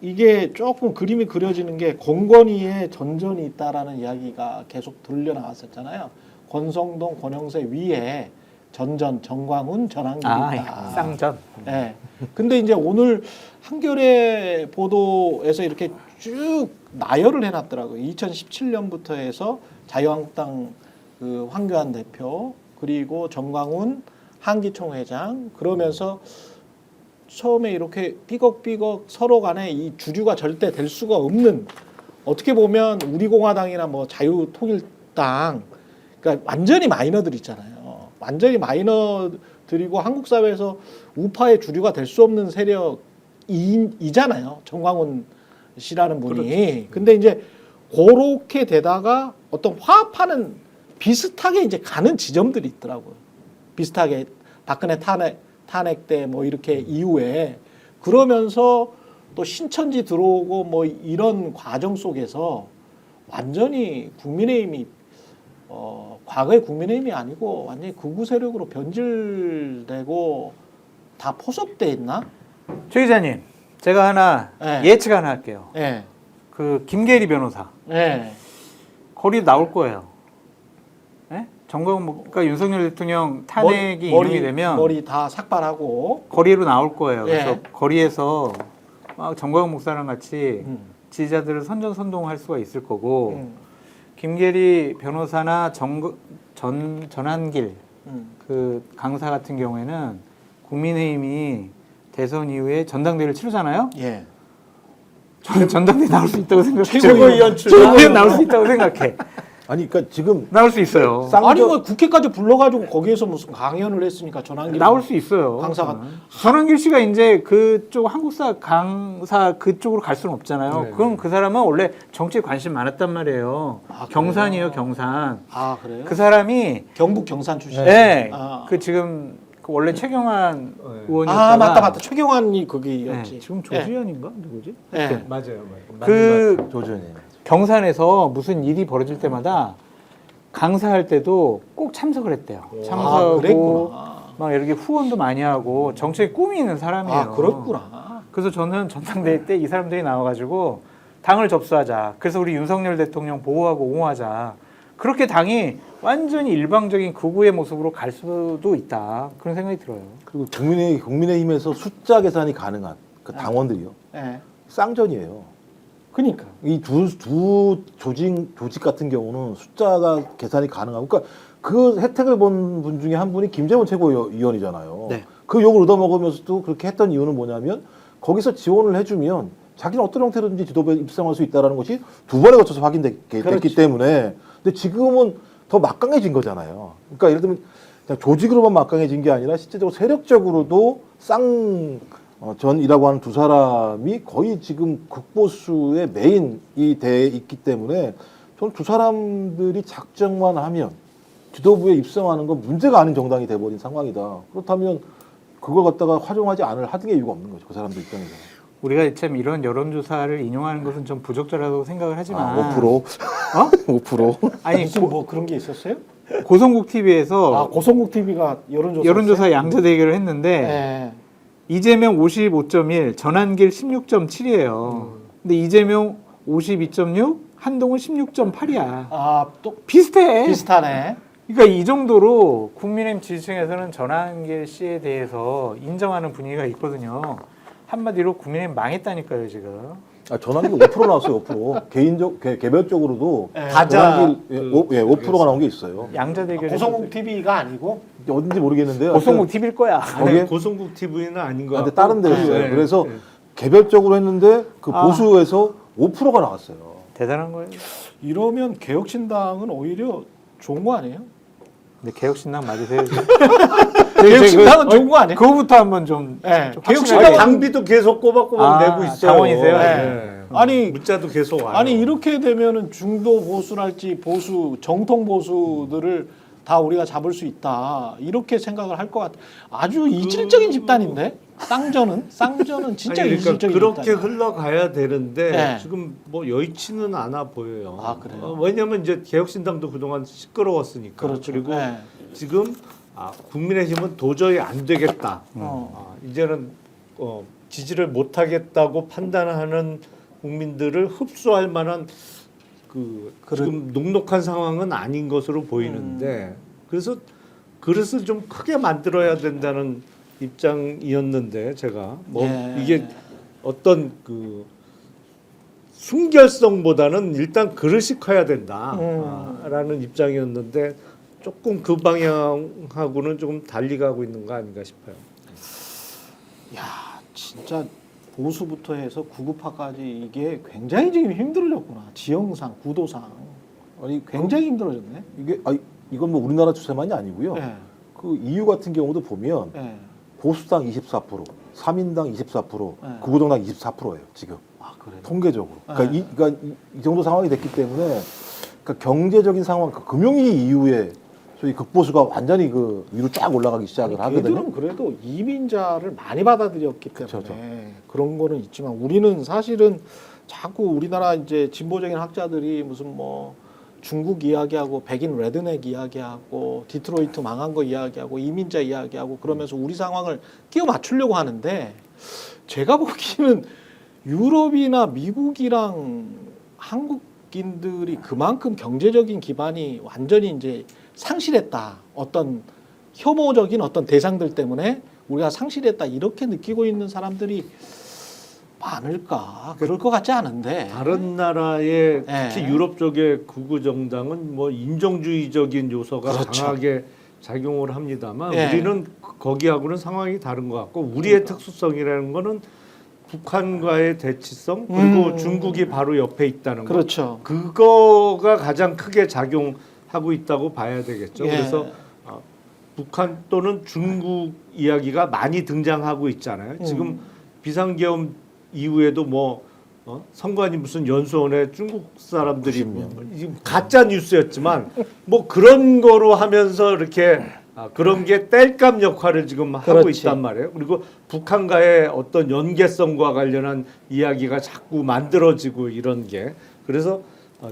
이게 조금 그림이 그려지는 게 권건희의 전전이 있다라는 이야기가 계속 들려 나왔었잖아요. 권성동, 권영세 위에 전전, 정광훈, 전한길이 있다. 쌍전. 네. 근데 이제 오늘 한겨레 보도에서 이렇게 쭉 나열을 해놨더라고요. 2017년부터 해서 자유한국당 그 황교안 대표 그리고 정광훈 한기총회장 그러면서 처음에 이렇게 삐걱삐걱 서로 간에 이 주류가 절대 될 수가 없는 어떻게 보면 우리공화당이나 뭐 자유통일당 그러니까 완전히 마이너들 있잖아요. 완전히 마이너들이고 한국 사회에서 우파의 주류가 될 수 없는 세력이잖아요. 정광훈 씨라는 분이. 그렇죠. 근데 이제 그렇게 되다가 어떤 화합하는 비슷하게 이제 가는 지점들이 있더라고요. 비슷하게 박근혜 탄핵 때 뭐 이렇게 이후에 그러면서 또 신천지 들어오고 뭐 이런 과정 속에서 완전히 국민의힘이 과거의 국민의힘이 아니고 완전히 극우 세력으로 변질되고 다 포섭돼 있나? 최 기자님, 제가 하나 네. 예측 하나 할게요. 네. 그 김계리 변호사 네. 거리 나올 거예요. 네? 그러니까 윤석열 대통령 탄핵이 인용이 되면 머리 다 삭발하고 거리로 나올 거예요. 그래서 네. 거리에서 막 정광훈 목사랑 같이 지지자들을 선전선동할 수가 있을 거고 김계리 변호사나 전한길 그 강사 같은 경우에는 국민의힘이 대선 이후에 전당대회를 치르잖아요. 예. 저는 전당대회 나올 수 있다고 생각해요. 최고위원 최고위원 나올 수 있다고 생각해. 아니 그러니까 지금 나올 수 있어요. 아니 뭐 국회까지 불러가지고 거기에서 무슨 강연을 했으니까 전환길 나올 수 있어요. 강사가 전한길 씨가 이제 그쪽 한국사 강사 그쪽으로 갈 수는 없잖아요. 네. 그럼 그 사람은 원래 정치에 관심 많았단 말이에요. 아, 경산이에요, 경산. 아 그래요? 그 사람이 경북 경산 출신. 네. 아. 그 지금 그 원래 최경환 의원이 아 맞다 최경환이 거기였지. 네. 지금 조수현인가 누구지? 네. 맞아요. 그 조전이에요. 경산에서 무슨 일이 벌어질 때마다 강사할 때도 꼭 참석을 했대요. 참석하고 그랬구나. 막 이렇게 후원도 많이 하고 정치에 꿈이 있는 사람이에요. 아 그렇구나. 그래서 저는 전당대회 때 이 사람들이 나와가지고 당을 접수하자. 그래서 우리 윤석열 대통령 보호하고 옹호하자. 그렇게 당이 완전히 일방적인 극우의 모습으로 갈 수도 있다. 그런 생각이 들어요. 그리고 국민의힘에서 숫자 계산이 가능한 그 당원들이요. 네. 쌍전이에요. 그러니까. 이 두 조직 같은 경우는 숫자가 계산이 가능하고, 그러니까 그 혜택을 본 분 중에 한 분이 김재원 최고위원이잖아요. 네. 그 욕을 얻어먹으면서도 그렇게 했던 이유는 뭐냐면 거기서 지원을 해주면 자기는 어떤 형태로든지 지도부에 입성할 수 있다는 것이 두 번에 거쳐서 확인됐기 그렇지. 때문에. 근데 지금은 더 막강해진 거잖아요. 그러니까 예를 들면 그냥 조직으로만 막강해진 게 아니라 실제적으로 세력적으로도 전이라고 하는 두 사람이 거의 지금 극보수의 메인이 돼 있기 때문에 저는 두 사람들이 작정만 하면 지도부에 입성하는 건 문제가 아닌 정당이 돼버린 상황이다. 그렇다면 그걸 갖다가 활용하지 않을 하등의 이유가 없는 거죠. 그 사람들 입장에서. 우리가 참 이런 여론조사를 인용하는 것은 좀 부적절하다고 생각을 하지만 5%? 어? 5%? 아니 무슨 뭐 그런 게 있었어요? 고성국 TV에서 아 고성국 TV가 여론조사 양자 대결을 했는데 네. 이재명 55.1, 전한길 16.7이에요. 근데 이재명 52.6, 한동훈 16.8이야. 아또 비슷해. 비슷하네. 그러니까 이 정도로 국민의힘 지지층에서는 전한길 씨에 대해서 인정하는 분위기가 있거든요. 한마디로 국민의힘 망했다니까요, 지금. 전환기 5% 나왔어요. 5%. 개별적으로도 네. 전환기 5%가 나온 게 있어요. 양자 대결. 고성국 TV가 아니고 어딘지 모르겠는데요. 고성국 TV일 거야. 거기에? 고성국 TV는 아닌 것 근데 같고 다른 데였어요. 네. 그래서 네. 개별적으로 했는데 그 아. 보수에서 5%가 나왔어요. 대단한 거예요. 이러면 개혁신당은 오히려 좋은 거 아니에요? 근데 개혁신당 맞으세요? 개혁신당은 좋은 거 아니에요? 그거부터 한번 좀. 네. 좀 개혁신당 확실하게. 당비도 계속 꼬박꼬박 아, 내고 있어요. 당원이세요? 네. 아니, 문자도 계속 와요. 아니 이렇게 되면은 중도 보수랄지 보수 정통 보수들을 다 우리가 잡을 수 있다 이렇게 생각을 할 것 같아. 아주 이질적인 집단인데 쌍전은 진짜 아니, 그러니까 이질적인 그렇게 집단이야. 흘러가야 되는데 네. 지금 뭐 여의치는 않아 보여요. 아, 그래요? 왜냐하면 이제 개혁신당도 그동안 시끄러웠으니까. 그렇죠. 그리고 네. 지금 국민의힘은 도저히 안 되겠다. 이제는 지지를 못하겠다고 판단하는 국민들을 흡수할 만한 지금 녹록한 상황은 아닌 것으로 보이는데 그래서 그릇을 좀 크게 만들어야 된다는 입장이었는데 제가 뭐 예. 이게 어떤 순결성보다는 일단 그릇이 커야 된다라는 입장이었는데 조금 그 방향하고는 조금 달리 가고 있는 거 아닌가 싶어요. 야, 진짜 보수부터 해서 구구파까지 이게 굉장히 지금 힘들어졌구나. 지형상, 구도상. 아니 굉장히 힘들어졌네. 이게 이건 뭐 우리나라 추세만이 아니고요. 예. 그 EU 같은 경우도 보면 예. 보수당 24%, 3인당 24%, 네. 구구정당 24%예요 지금 아, 그래요? 통계적으로. 네. 그러니까 이 정도 상황이 됐기 때문에 그러니까 경제적인 상황, 금융위기 이후에 소위 극보수가 완전히 위로 쫙 올라가기 시작을 하거든요. 걔들은 그래도 이민자를 많이 받아들였기 때문에 그쵸. 그런 거는 있지만 우리는 사실은 자꾸 우리나라 이제 진보적인 학자들이 무슨 뭐 중국 이야기하고 백인 레드넥 이야기하고 디트로이트 망한 거 이야기하고 이민자 이야기하고 그러면서 우리 상황을 끼워 맞추려고 하는데 제가 보기에는 유럽이나 미국이랑 한국인들이 그만큼 경제적인 기반이 완전히 이제 상실했다. 어떤 혐오적인 어떤 대상들 때문에 우리가 상실했다. 이렇게 느끼고 있는 사람들이 많을까? 그럴 것 같지 않은데. 다른 나라의 네. 특히 유럽 쪽의 극우 정당은 뭐 인종주의적인 요소가 그렇죠. 강하게 작용을 합니다만 네. 우리는 거기하고는 상황이 다른 것 같고 우리의 특수성이라는 거는 북한과의 대치성 그리고 중국이 바로 옆에 있다는 거. 그렇죠. 그거가 가장 크게 작용하고 있다고 봐야 되겠죠. 예. 그래서 북한 또는 중국 이야기가 많이 등장하고 있잖아요. 지금 비상계엄 이후에도 뭐 선관위 무슨 연수원에 중국 사람들이 지금 가짜 뉴스였지만 뭐 그런 거로 하면서 이렇게 그런 게 땔감 역할을 지금 하고 그렇지. 있단 말이에요. 그리고 북한과의 어떤 연계성과 관련한 이야기가 자꾸 만들어지고 이런 게 그래서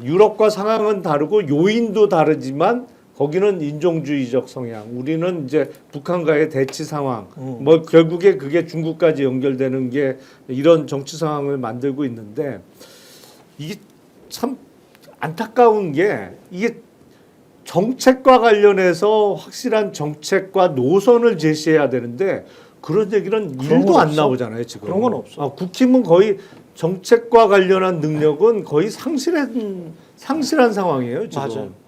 유럽과 상황은 다르고 요인도 다르지만 거기는 인종주의적 성향, 우리는 이제 북한과의 대치 상황, 뭐 결국에 그게 중국까지 연결되는 게 이런 정치 상황을 만들고 있는데 이게 참 안타까운 게 이게 정책과 관련해서 확실한 정책과 노선을 제시해야 되는데 그런 얘기는 그런 1도 건 안 없어? 나오잖아요 지금. 그런 건 없어. 국힘은 거의 정책과 관련한 능력은 거의 상실한 상황이에요 지금. 맞아요.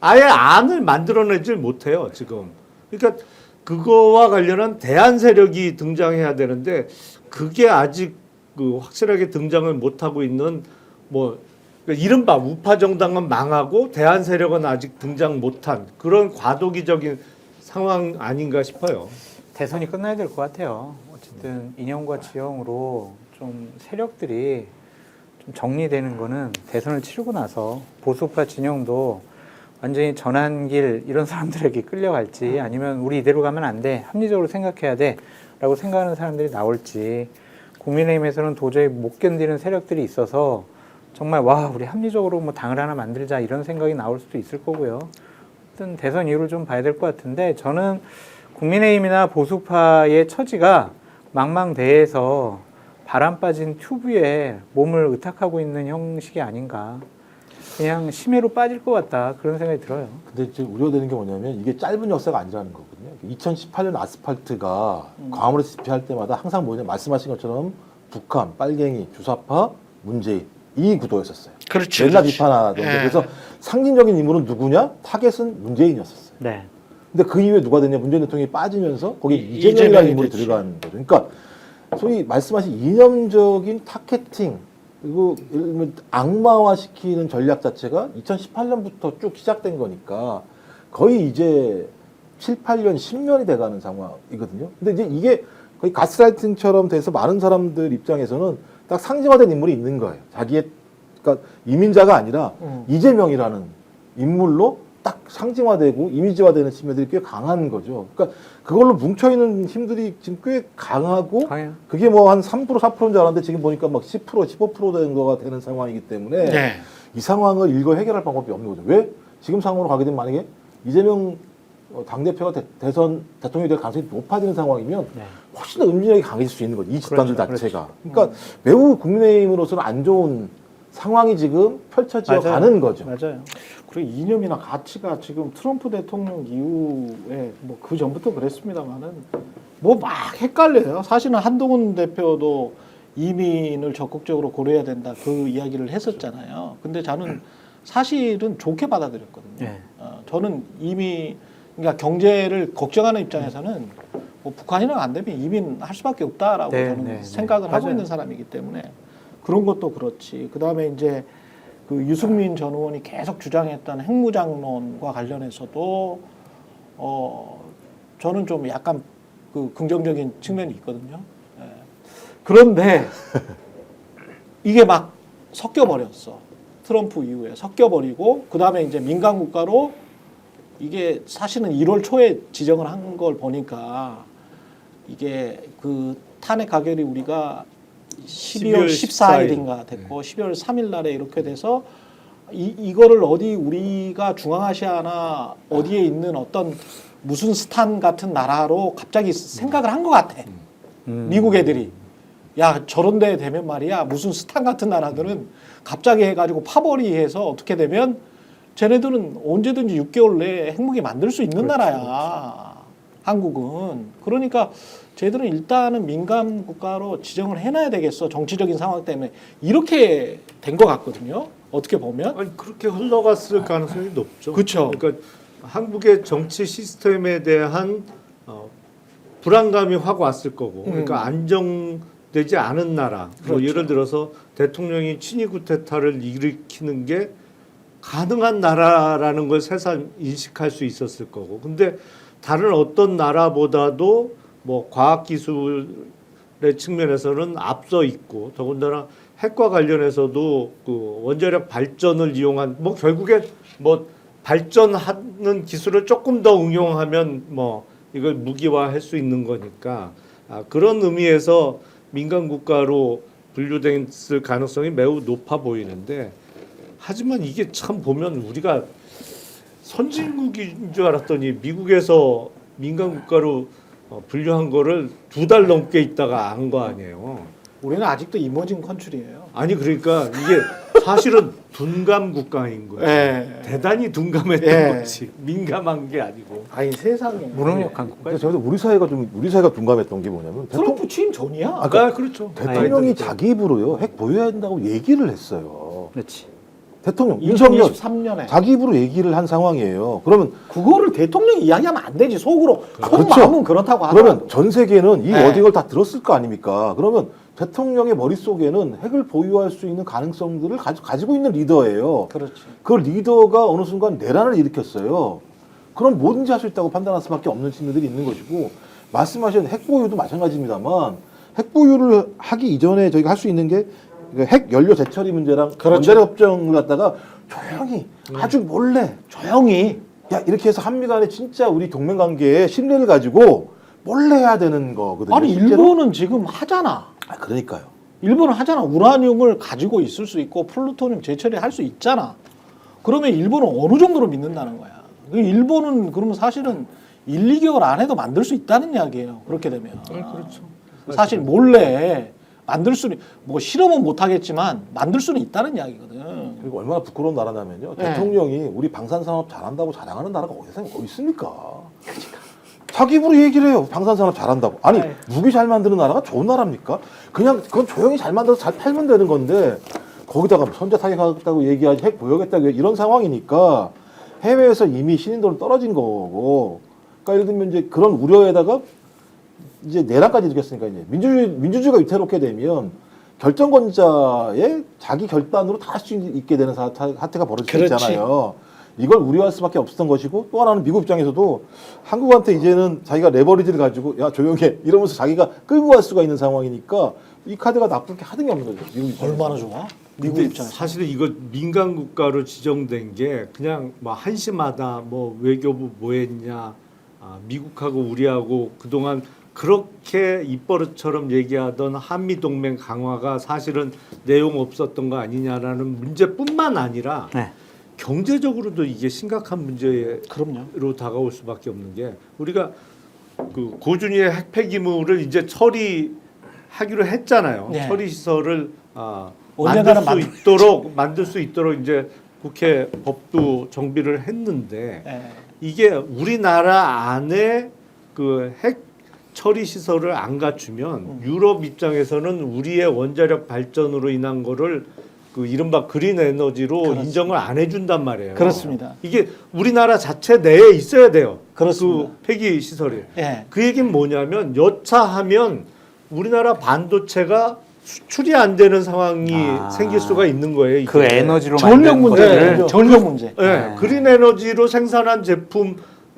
아예 안을 만들어내질 못해요 지금. 그러니까 그거와 관련한 대안 세력이 등장해야 되는데 그게 아직 확실하게 등장을 못하고 있는 뭐 그러니까 이른바 우파 정당은 망하고 대안 세력은 아직 등장 못한 그런 과도기적인 상황 아닌가 싶어요. 대선이 끝나야 될 것 같아요. 어쨌든 이념과 지형으로 좀 세력들이 좀 정리되는 거는 대선을 치르고 나서 보수파 진영도 완전히 전환길 이런 사람들에게 끌려갈지 아니면 우리 이대로 가면 안 돼. 합리적으로 생각해야 돼. 라고 생각하는 사람들이 나올지 국민의힘에서는 도저히 못 견디는 세력들이 있어서 정말 와 우리 합리적으로 뭐 당을 하나 만들자 이런 생각이 나올 수도 있을 거고요. 하여튼 대선 이후를 좀 봐야 될 것 같은데 저는 국민의힘이나 보수파의 처지가 망망대해에서 바람 빠진 튜브에 몸을 의탁하고 있는 형식이 아닌가. 그냥 심해로 빠질 것 같다 그런 생각이 들어요. 근데 지금 우려되는 게 뭐냐면 이게 짧은 역사가 아니라는 거거든요. 2018년 아스팔트가 광화문에서 집회할 때마다 항상 뭐냐 말씀하신 것처럼 북한, 빨갱이, 주사파, 문재인 이 구도였었어요. 그렇죠. 맨날 비판하던데 예. 그래서 상징적인 인물은 누구냐? 타겟은 문재인이었었어요. 네. 근데 그 이후에 누가 됐냐? 문재인 대통령이 빠지면서 거기 이재명이 이재명이라는 인물이 됐지. 들어간 거죠. 그러니까 소위 말씀하신 이념적인 타겟팅 그리고 예를 들면 악마화시키는 전략 자체가 2018년부터 쭉 시작된 거니까 거의 이제 7, 8년, 10년이 돼가는 상황이거든요. 근데 이제 이게 거의 가스라이팅처럼 돼서 많은 사람들 입장에서는 딱 상징화된 인물이 있는 거예요. 자기의 그러니까 이민자가 아니라 이재명이라는 인물로 딱 상징화되고 이미지화되는 측면들이 꽤 강한 거죠. 그러니까 그걸로 뭉쳐있는 힘들이 지금 꽤 강하고 강해요. 그게 뭐 한 3%, 4%인 줄 알았는데 지금 보니까 막 10%, 15% 되는 거가 되는 상황이기 때문에 네. 이 상황을 일거 해결할 방법이 없는 거죠. 왜? 지금 상황으로 가게 되면 만약에 이재명 당대표가 대선 대통령이 될 가능성이 높아지는 상황이면 네. 훨씬 더 음진하게 강해질 수 있는 거죠. 이 집단들 그렇죠, 자체가. 그러니까 매우 국민의힘으로서는 안 좋은 상황이 지금 펼쳐져 맞아요. 가는 거죠. 맞아요. 그리고 이념이나 가치가 지금 트럼프 대통령 이후에 뭐 그 전부터 그랬습니다만은 뭐 막 헷갈려요. 사실은 한동훈 대표도 이민을 적극적으로 고려해야 된다 그 이야기를 했었잖아요. 근데 저는 사실은 좋게 받아들였거든요. 네. 저는 이미 그러니까 경제를 걱정하는 입장에서는 뭐 북한이랑 안 되면 이민할 수밖에 없다라고 네, 저는 네, 네. 생각을 하고 맞아요. 있는 사람이기 때문에 그런 것도 그렇지. 그 다음에 이제 그 유승민 전 의원이 계속 주장했던 핵무장론과 관련해서도 저는 좀 약간 그 긍정적인 측면이 있거든요. 예. 그런데 이게 막 섞여 버렸어. 트럼프 이후에 섞여 버리고 그 다음에 이제 민간 국가로 이게 사실은 1월 초에 지정을 한 걸 보니까 이게 그 탄핵 가결이 우리가 12월 14일인가 됐고 12월 3일 날에 이렇게 돼서 이거를 어디 우리가 중앙아시아나 어디에 있는 어떤 무슨 스탄 같은 나라로 갑자기 생각을 한 것 같아. 미국 애들이. 야 저런 데 되면 말이야 무슨 스탄 같은 나라들은 갑자기 해가지고 파벌이해서 어떻게 되면 쟤네들은 언제든지 6개월 내에 핵무기 만들 수 있는 나라야. 한국은. 그러니까 쟤들은 일단은 민간 국가로 지정을 해놔야 되겠어. 정치적인 상황 때문에. 이렇게 된 것 같거든요. 어떻게 보면. 아니 그렇게 흘러갔을 가능성이 높죠. 그쵸. 그러니까 한국의 정치 시스템에 대한 불안감이 확 왔을 거고, 그러니까 안정되지 않은 나라. 뭐 그렇죠. 예를 들어서 대통령이 친위 쿠데타를 일으키는 게 가능한 나라라는 걸 새삼 인식할 수 있었을 거고, 근데 다른 어떤 나라보다도 뭐 과학기술의 측면에서는 앞서 있고, 더군다나 핵과 관련해서도 그 원자력 발전을 이용한 뭐 결국에 뭐 발전하는 기술을 조금 더 응용하면 뭐 이걸 무기화할 수 있는 거니까 그런 의미에서 민간 국가로 분류됐을 가능성이 매우 높아 보이는데, 하지만 이게 참 보면 우리가 선진국인 줄 알았더니 미국에서 민간 국가로 분류한 거를 2달 넘게 있다가 안 거 아니에요. 우리는 아직도 이머징 컨트리예요. 아니 그러니까 이게 사실은 둔감 국가인 거예요. 예. 대단히 둔감했던 예. 거지. 민감한 게 아니고. 아니 세상에. 무능력한 국가. 그래서 저는 우리 사회가 둔감했던 게 뭐냐면 트럼프 취임 전이야. 아까 그렇죠. 대통령이 자기 입으로요 핵 보유해야 된다고 얘기를 했어요. 그렇지. 대통령 윤석열 2023년에 자기 입으로 얘기를 한 상황이에요. 그러면 그거를 대통령이 이야기하면 안 되지. 속으로 그렇죠. 속마음은 그렇다고 하더라도. 그러면 전 세계는 이 네. 워딩을 다 들었을 거 아닙니까? 그러면 대통령의 머릿속에는 핵을 보유할 수 있는 가능성들을 가지고 있는 리더예요. 그렇지. 그 리더가 어느 순간 내란을 일으켰어요. 그럼 뭐든지 할 수 있다고 판단할 수밖에 없는 친구들이 있는 것이고, 말씀하신 핵 보유도 마찬가지입니다만, 핵 보유를 하기 이전에 저희가 할 수 있는 게 핵 연료 재처리 문제랑 그렇죠. 원자력 협정을 갖다가 조용히 아주 몰래 조용히. 야 이렇게 해서 한미 간에 진짜 우리 동맹 관계에 신뢰를 가지고 몰래 해야 되는 거거든요. 아니 실제로. 일본은 지금 하잖아. 그러니까요. 일본은 하잖아. 우라늄을 가지고 있을 수 있고 플루토늄 재처리할 수 있잖아. 그러면 일본은 어느 정도로 믿는다는 거야. 일본은 그러면 사실은 1, 2개월 안에도 만들 수 있다는 이야기예요. 그렇게 되면. 그렇죠. 사실 몰래 만들 수는 뭐 실험은 못 하겠지만 만들 수는 있다는 이야기거든. 그리고 얼마나 부끄러운 나라냐면요. 네. 대통령이 우리 방산산업 잘한다고 자랑하는 나라가 어디 있습니까? 자기 입으로 얘기를 해요. 방산산업 잘한다고. 아니 네. 무기 잘 만드는 나라가 좋은 나라입니까? 그냥 그건 조용히 잘 만들어서 잘 팔면 되는 건데 거기다가 선제 타격하겠다고 얘기하지 핵 보여겠다고 이런 상황이니까 해외에서 이미 신인도는 떨어진 거고, 그러니까 예를 들면 이제 그런 우려에다가 이제 내란까지 일으켰으니까 이제 민주주의가 위태롭게 되면 결정권자의 자기 결단으로 다 할 수 있게 되는 사태가 벌어질 수 그렇지. 있잖아요. 이걸 우려할 수밖에 없었던 것이고, 또 하나는 미국 입장에서도 한국한테 이제는 자기가 레버리지를 가지고 야 조용해 이러면서 자기가 끌고 갈 수가 있는 상황이니까 이 카드가 나쁠 게 하등이 없는 거죠. 미국 입장에서. 얼마나 좋아? 미국 근데 입장에서. 사실은 이거 민간 국가로 지정된 게 그냥 뭐 한시마다 뭐 외교부 뭐했냐, 미국하고 우리하고 그동안 그렇게 입버릇처럼 얘기하던 한미 동맹 강화가 사실은 내용 없었던 거 아니냐라는 문제뿐만 아니라 네. 경제적으로도 이게 심각한 문제로 그럼요. 다가올 수밖에 없는 게, 우리가 그 고준위의 핵 폐기물을 이제 처리하기로 했잖아요. 네. 처리 시설을 언젠가는 만들 수 있도록 이제 국회 법도 정비를 했는데 예. 이게 우리나라 안에 그 핵 처리 시설을 안 갖추면 유럽 입장에서는 우리의 원자력 발전으로 인한 거를 그 이른바 그린 에너지로 그렇습니다. 인정을 안 해준단 말이에요. 그렇습니다. 이게 우리나라 자체 내에 있어야 돼요. 그렇습니다. 그 폐기 시설이. 예. 그 얘기는 뭐냐면 여차하면 우리나라 반도체가 수출이 안 되는 상황이 생길 수가 있는 거예요. 이게. 그 에너지로 전력 만든 문제죠. 것들을 전력 문제. 네, 그린 에너지로 생산한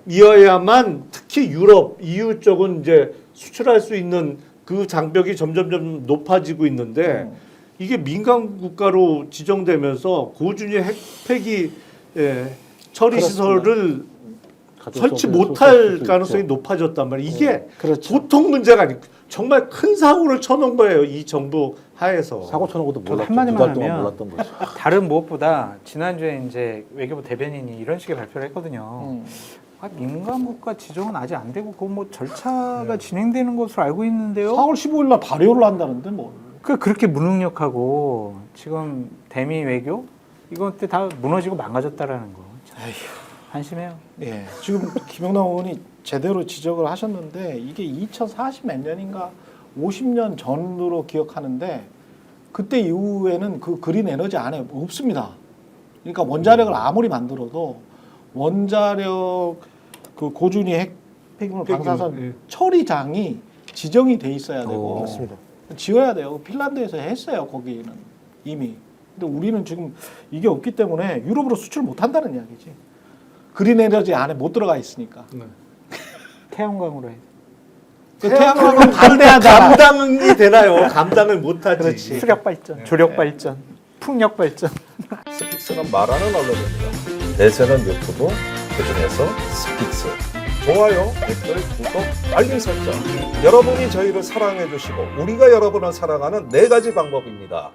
제품이어야만 특히 유럽, EU 쪽은 이제 수출할 수 있는 그 장벽이 점점 높아지고 있는데 이게 민간 국가로 지정되면서 고준위 핵폐기 처리 그렇습니다. 시설을 설치 수 못할 있죠. 가능성이 높아졌단 말이에요. 이게 그렇죠. 보통 문제가 아니고 정말 큰 사고를 쳐놓은 거예요. 이 정부 하에서. 사고 쳐놓은 것도 저도 몰랐죠. 한마디만 두달 동안 하면 몰랐던 거죠. 다른 무엇보다 지난주에 이제 외교부 대변인이 이런 식의 발표를 했거든요. 민간 국가 지정은 아직 안 되고 그 뭐 절차가 진행되는 것으로 알고 있는데요. 4월 15일 날 발효를 한다는데 뭐. 그렇게 무능력하고 지금 대미 외교 이건 때 다 무너지고 망가졌다라는 거. 참 한심해요. 예. 지금 김영남 의원이 제대로 지적을 하셨는데 이게 2040 몇 년인가 50년 전으로 기억하는데 그때 이후에는 그 그린 에너지 안에 없습니다. 그러니까 원자력을 아무리 만들어도 원자력 그 고준위 핵 폐기물 방사선 예. 처리장이 지정이 돼 있어야 되고 맞습니다. 지어야 돼요. 핀란드에서 했어요. 거기는 이미. 근데 우리는 지금 이게 없기 때문에 유럽으로 수출 못 한다는 이야기지. 그린 에너지 안에 못 들어가 있으니까. 네. 태양광으로 해. 그 태양광은 반대하잖아. 감당이 되나요? 감당을 못하지. 그렇지. 수력 발전, 조력 발전, 풍력 발전. 스픽스는 말하는 언론입니다. 대세는 유튜브, 그중에서 스픽스. 좋아요, 댓글, 구독, 알림 설정. 여러분이 저희를 사랑해 주시고 우리가 여러분을 사랑하는 4가지 방법입니다.